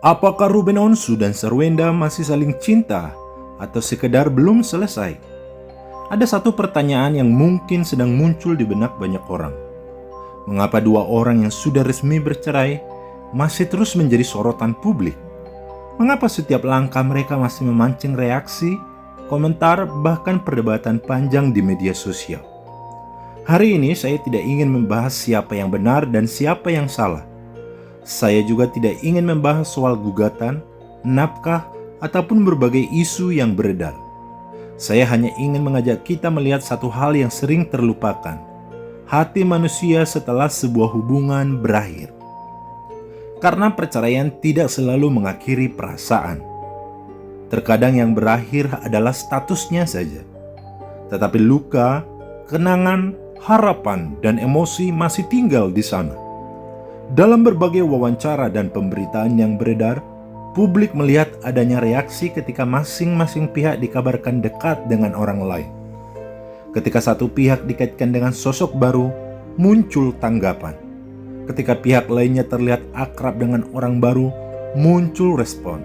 Apakah Ruben Onsu dan Sarwenda masih saling cinta atau sekedar belum selesai? Ada satu pertanyaan yang mungkin sedang muncul di benak banyak orang. Mengapa dua orang yang sudah resmi bercerai masih terus menjadi sorotan publik? Mengapa setiap langkah mereka masih memancing reaksi, komentar, bahkan perdebatan panjang di media sosial? Hari ini saya tidak ingin membahas siapa yang benar dan siapa yang salah. Saya juga tidak ingin membahas soal gugatan, nafkah, ataupun berbagai isu yang beredar. Saya hanya ingin mengajak kita melihat satu hal yang sering terlupakan. Hati manusia setelah sebuah hubungan berakhir. Karena perceraian tidak selalu mengakhiri perasaan. Terkadang yang berakhir adalah statusnya saja. Tetapi luka, kenangan, harapan, dan emosi masih tinggal di sana. Dalam berbagai wawancara dan pemberitaan yang beredar, publik melihat adanya reaksi ketika masing-masing pihak dikabarkan dekat dengan orang lain. Ketika satu pihak dikaitkan dengan sosok baru, muncul tanggapan. Ketika pihak lainnya terlihat akrab dengan orang baru, muncul respon.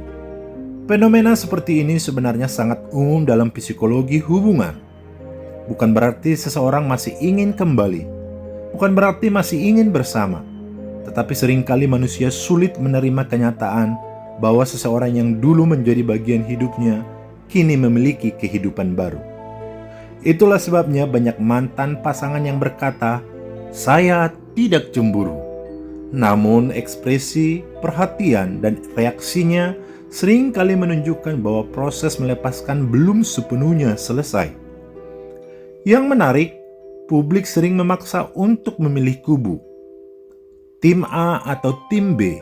Fenomena seperti ini sebenarnya sangat umum dalam psikologi hubungan. Bukan berarti seseorang masih ingin kembali, bukan berarti masih ingin bersama. Tetapi seringkali manusia sulit menerima kenyataan bahwa seseorang yang dulu menjadi bagian hidupnya kini memiliki kehidupan baru. Itulah sebabnya banyak mantan pasangan yang berkata, "Saya tidak cemburu." Namun ekspresi, perhatian, dan reaksinya seringkali menunjukkan bahwa proses melepaskan belum sepenuhnya selesai. Yang menarik, publik sering memaksa untuk memilih kubu. Tim A atau tim B,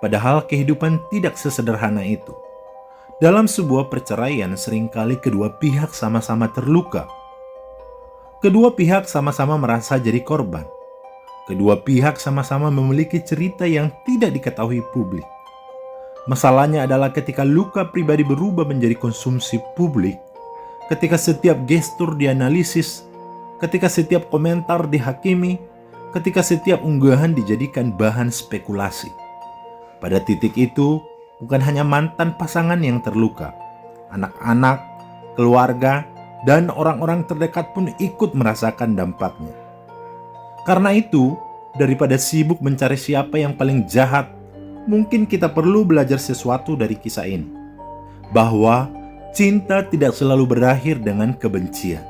padahal kehidupan tidak sesederhana itu. Dalam sebuah perceraian seringkali kedua pihak sama-sama terluka. Kedua pihak sama-sama merasa jadi korban. Kedua pihak sama-sama memiliki cerita yang tidak diketahui publik. Masalahnya adalah ketika luka pribadi berubah menjadi konsumsi publik, ketika setiap gestur dianalisis, ketika setiap komentar dihakimi, ketika setiap unggahan dijadikan bahan spekulasi. Pada titik itu, bukan hanya mantan pasangan yang terluka, anak-anak, keluarga, dan orang-orang terdekat pun ikut merasakan dampaknya. Karena itu, daripada sibuk mencari siapa yang paling jahat, mungkin kita perlu belajar sesuatu dari kisah ini. Bahwa cinta tidak selalu berakhir dengan kebencian.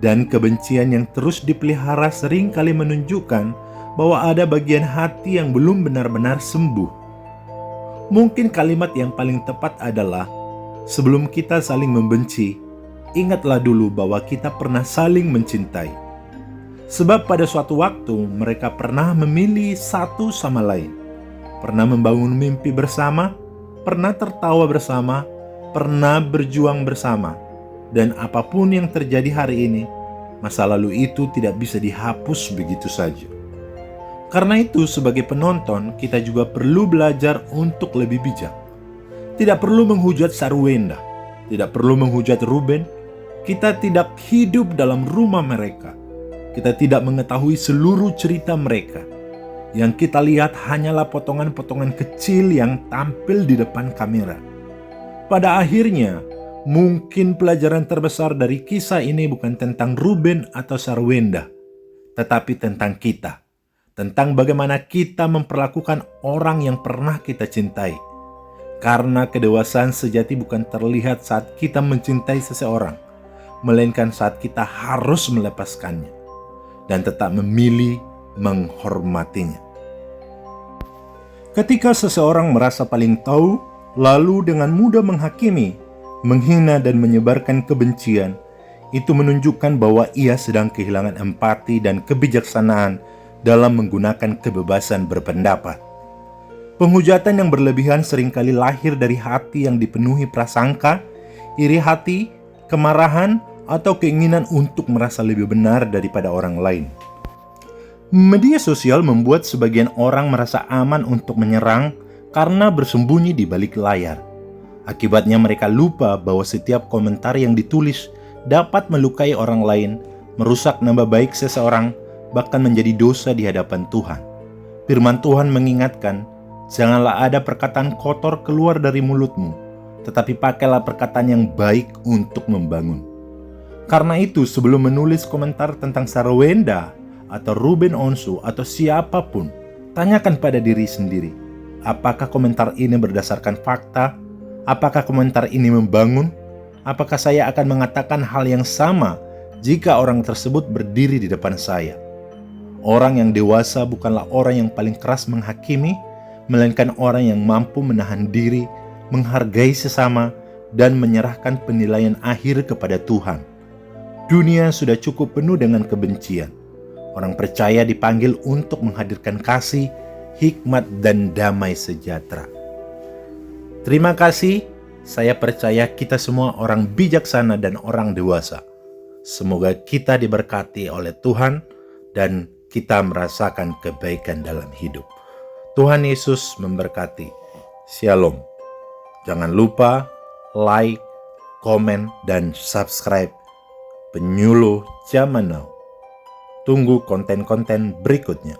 Dan kebencian yang terus dipelihara seringkali menunjukkan bahwa ada bagian hati yang belum benar-benar sembuh. Mungkin kalimat yang paling tepat adalah, sebelum kita saling membenci, ingatlah dulu bahwa kita pernah saling mencintai. Sebab pada suatu waktu mereka pernah memilih satu sama lain. Pernah membangun mimpi bersama, pernah tertawa bersama, pernah berjuang bersama. Dan apapun yang terjadi hari ini, masa lalu itu tidak bisa dihapus begitu saja. Karena itu, sebagai penonton, kita juga perlu belajar untuk lebih bijak. Tidak perlu menghujat Sarwenda, tidak perlu menghujat Ruben. Kita tidak hidup dalam rumah mereka. Kita tidak mengetahui seluruh cerita mereka. Yang kita lihat hanyalah potongan-potongan kecil yang tampil di depan kamera. Pada akhirnya, mungkin pelajaran terbesar dari kisah ini bukan tentang Ruben atau Sarwenda, tetapi tentang kita. Tentang bagaimana kita memperlakukan orang yang pernah kita cintai. Karena kedewasaan sejati bukan terlihat saat kita mencintai seseorang, melainkan saat kita harus melepaskannya dan tetap memilih menghormatinya. Ketika seseorang merasa paling tahu, lalu dengan mudah menghakimi, menghina dan menyebarkan kebencian, itu menunjukkan bahwa ia sedang kehilangan empati dan kebijaksanaan dalam menggunakan kebebasan berpendapat. Penghujatan yang berlebihan seringkali lahir dari hati yang dipenuhi prasangka, iri hati, kemarahan, atau keinginan untuk merasa lebih benar daripada orang lain. Media sosial membuat sebagian orang merasa aman untuk menyerang karena bersembunyi di balik layar. Akibatnya mereka lupa bahwa setiap komentar yang ditulis dapat melukai orang lain, merusak nama baik seseorang, bahkan menjadi dosa di hadapan Tuhan. Firman Tuhan mengingatkan, Janganlah ada perkataan kotor keluar dari mulutmu, tetapi pakailah perkataan yang baik untuk membangun. Karena itu, sebelum menulis komentar tentang Sarwenda atau Ruben Onsu atau siapapun, tanyakan pada diri sendiri, apakah komentar ini berdasarkan fakta? Apakah komentar ini membangun? Apakah saya akan mengatakan hal yang sama jika orang tersebut berdiri di depan saya? Orang yang dewasa bukanlah orang yang paling keras menghakimi, melainkan orang yang mampu menahan diri, menghargai sesama, dan menyerahkan penilaian akhir kepada Tuhan. Dunia sudah cukup penuh dengan kebencian. Orang percaya dipanggil untuk menghadirkan kasih, hikmat, dan damai sejahtera. Terima kasih. Saya percaya kita semua orang bijaksana dan orang dewasa. Semoga kita diberkati oleh Tuhan dan kita merasakan kebaikan dalam hidup. Tuhan Yesus memberkati. Shalom. Jangan lupa like, komen, dan subscribe Penyuluh Zaman Now. Tunggu konten-konten berikutnya.